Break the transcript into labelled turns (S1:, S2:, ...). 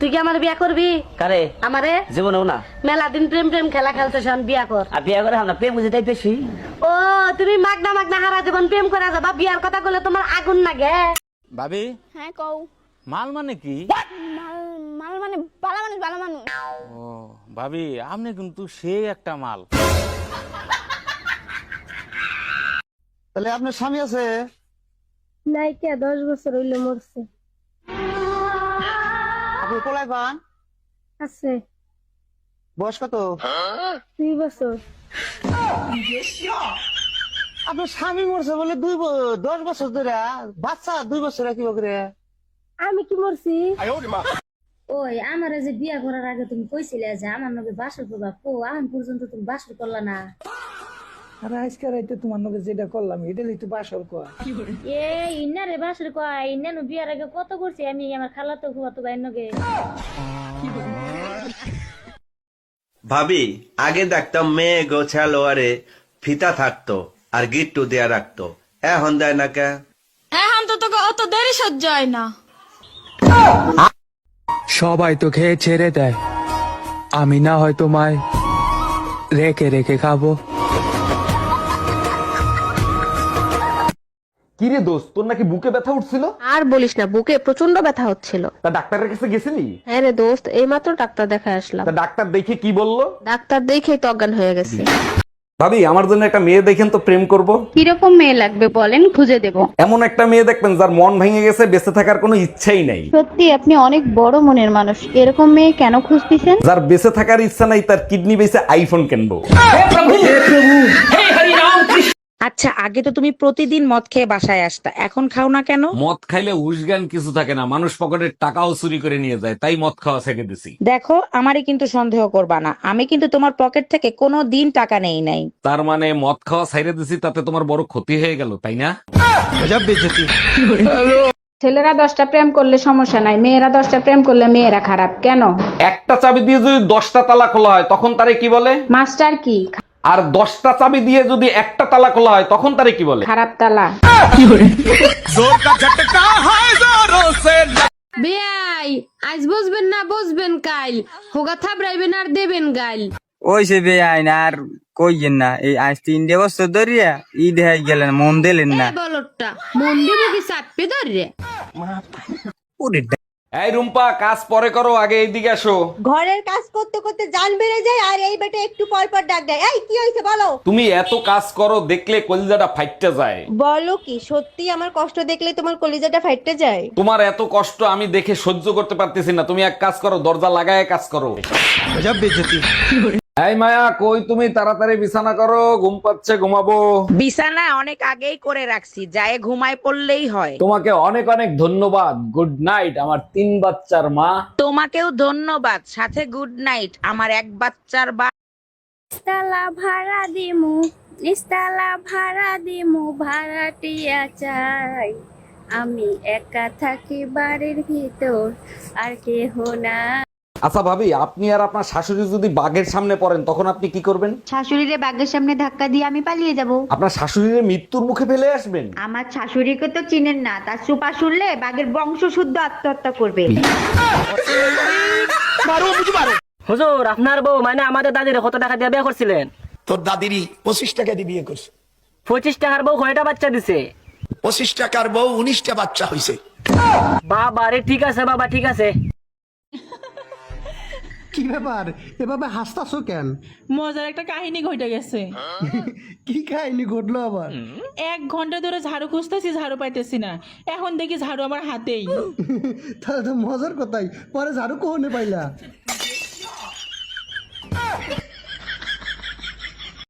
S1: তুই কি আমার বিয়া করবি?
S2: কারে?
S1: আমারে
S2: জীবনেও না।
S1: মেলা দিন প্রেম প্রেম খেলা খেলতেছ, বিয়া কর।
S2: আর বিয়া করে আমরা প্রেম বুঝে তাই বেশি।
S1: ও তুমি মাগনা মাগনা হারা জীবন প্রেম করে যাবা, বিয়ার কথা বলে তোমার আগুন লাগে।
S3: ভাবি,
S4: হ্যাঁ কও।
S3: মাল মানে কি?
S4: মাল মাল মানে বালা মানুষ, বালা মানুষ।
S3: ও ভাবি, আপনি কিন্তু সেই একটা মাল।
S5: তাহলে আপনার স্বামী আছে?
S1: নাই, কে 10 বছর হইলো মরছে।
S5: আপনি কোলায় পান?
S1: আছে
S5: বয়স কত?
S1: 2 বছর।
S5: আপনার স্বামী মরছে বলে 10 বছর ধরে, বাচ্চা 2 বছর কি করে?
S1: আমি কি মরছি? ওই আমারে যে বিয়া করার আগে তুমি কইছিলে যে আমার নগে বাসর করবা, এখন পর্যন্ত তুমি বাসর করলা না।
S6: আরে আজকে রাইতে তোমার নগে যেটা করলাম এটা তো বাসর কয়।
S1: এ ইন্না রে বাসর কয়, ইন্না নু বিয়ার আগে কত করছি আমি আমার খালাতো ফুফাতো ভাইয়ের নগে।
S7: ভাবি, আগে দেখতাম মেয়ে গোছালোয়ারে ফিতা থাকতো আর গিট্টু দেয়া রাখতো, এখন দেয় না কে?
S4: এখন তো তোকে অত দেরি সহ্য হয় না।
S8: সবাই তো খেয়ে ছেড়ে দেয়, আমি না হয় তোমায় রেখে রেখে খাবো।
S9: কি রে দোস্ত, তোর নাকি বুকে ব্যথা উঠছিল?
S10: আর বলিস না, বুকে প্রচন্ড ব্যথা হচ্ছিল।
S9: তা ডাক্তারের কাছে গেছিলি?
S10: হ্যাঁ রে দোস্ত, এইমাত্র ডাক্তার দেখায় আসলাম।
S9: তা ডাক্তার দেখে কি বললো?
S10: ডাক্তার দেখেই তো অজ্ঞান হয়ে গেছে।
S9: ভাবি, আমার জন্য একটা মেয়ে দেখেন তো, প্রেম করব।
S10: কিরকম মেয়ে লাগবে বলেন, খুঁজে দেব।
S9: এমন একটা মেয়ে দেখবেন যার মন ভেঙে গেছে, বেঁচে থাকার কোনো ইচ্ছাই নাই।
S10: সত্যি আপনি অনেক বড় মনের মানুষ, এরকম মেয়ে কেন খুঁজতেছেন?
S9: যার বেঁচে থাকার ইচ্ছা নাই, তার কিডনি বেঁচে আইফোন কিনবো।
S11: আচ্ছা, আগে তো তুমি প্রতিদিন মদ খেয়ে বাসায় আসতা, এখন খাও না কেন?
S3: মদ খাইলে হুশজ্ঞান কিছু থাকে না, মানুষ পকেটের টাকাও চুরি করে নিয়ে যায়, তাই মদ খাওয়া ছেড়ে দিছি।
S11: দেখো, আমারই কিন্তু সন্দেহ করবা না, আমি কিন্তু তোমার পকেট থেকে কোনো দিন টাকা নেই নাই।
S3: তার মানে মদ খাওয়া ছেড়ে দিছি, তাতে তোমার বড় ক্ষতি হয়ে গেল, তাই না?
S10: ছেলেরা 10টা প্রেম করলে সমস্যা নাই, মেয়েরা 10টা প্রেম করলে মেয়েরা খারাপ কেন?
S9: একটা চাবি দিয়ে যদি 10টা তালা খোলা হয়, তখন তারে কি বলে?
S10: মাস্টার কি?
S9: আর 10টা চাবি দিয়ে যদি একটা তালা খোলা হয়, তখন তারে কি বলে?
S10: খারাপ তালা।
S1: বেয়াই আজ বসবেন না, বসবেন কাইল, হোগা থাবরাইবেন আর দেবেন গাইল।
S6: ওই সে বেআইন আর কইয়েন না, এই আজ 3 বছর ধরিয়া ঈদ হয়ে গেলেন, মন দিলেন না।
S1: বলটা মন দিব কি চাপে ধরে?
S9: এই রুম্পা, কাজ পরে করো, আগে এইদিকে আসো।
S4: ঘরের কাজ করতে করতে জান বেড়ে যায়, আর এই বেটা একটু পর পর ডাক দেয়। এই কি হয়েছে বলো?
S9: তুমি এত কাজ করো, দেখলে কলিজাটা ফাইটতে যায়।
S4: বলো কি সত্যি আমার কষ্ট দেখলে তোমার কলিজাটা ফাইটতে যায়?
S9: তোমার এত কষ্ট আমি দেখে সহ্য করতে পারতেছি না। তুমি এক কাজ করো, দরজা লাগায় কাজ করো। এই মায়া, কই তুমি? তাড়াতাড়ি বিছানা করো, ঘুম পাচ্ছে, ঘুমাবো।
S11: বিছানা অনেক আগেই করে রাখছি, যায় ঘুমায় পড়লেই হয়।
S9: তোমাকে অনেক অনেক ধন্যবাদ। গুড নাইট আমার 3 বাচ্চার মা।
S11: তোমাকেও ধন্যবাদ, সাথে গুড নাইট আমার 1 বাচ্চার বা।
S4: নিস্তালা ভাড়া দিমু, নিস্তালা ভাড়া দিমু, ভাড়াটিয়া চাই। আমি একা থাকি বাড়ির ভিতর, আর কেহ না।
S9: আচ্ছা ভাবি, আপনি আর আপনার শাশুড়ি যদি বাঘের সামনে পড়েন, তখন আপনি কি করবেন?
S10: শাশুড়িরে বাগের সামনে ধাক্কা দিয়ে আমি পালিয়ে যাব।
S9: আপনার শাশুড়ির মৃত্যুর মুখে ফেলে আসবেন?
S10: আমার শাশুড়িকে তো চিনেন না, তার সুপা শুনলে বাগের বংশ শুদ্ধ আত্মহত্যা করবে।
S2: হুজুর, আপনার বউ মানে আমাদের দাদির কত টাকা দিয়ে বিয়ে করছিলেন?
S5: তোর দাদিরই 25 টাকা দিয়ে বিয়ে করছে।
S2: 25 টাকার বউ কয়টা বাচ্চা দিছে?
S5: 25 টাকার বউ 19টা বাচ্চা হইছে।
S2: বাবা রে, ঠিক আছে বাবা, ঠিক আছে।
S6: কি ব্যাপার, এভাবে হাসতাছো কেন?
S4: মজার একটা কাহিনী ঘটে গেছে।
S6: কি কাহিনী ঘটলো আবার?
S4: 1 ঘন্টা ধরে ঝাড়ু খুঁজতেছি, ঝাড়ু পাইতেছি না। এখন দেখি ঝাড়ু আমার হাতেই।
S6: তাহলে তো মজার কথাই, পরে ঝাড়ু কোহনে পাইলা?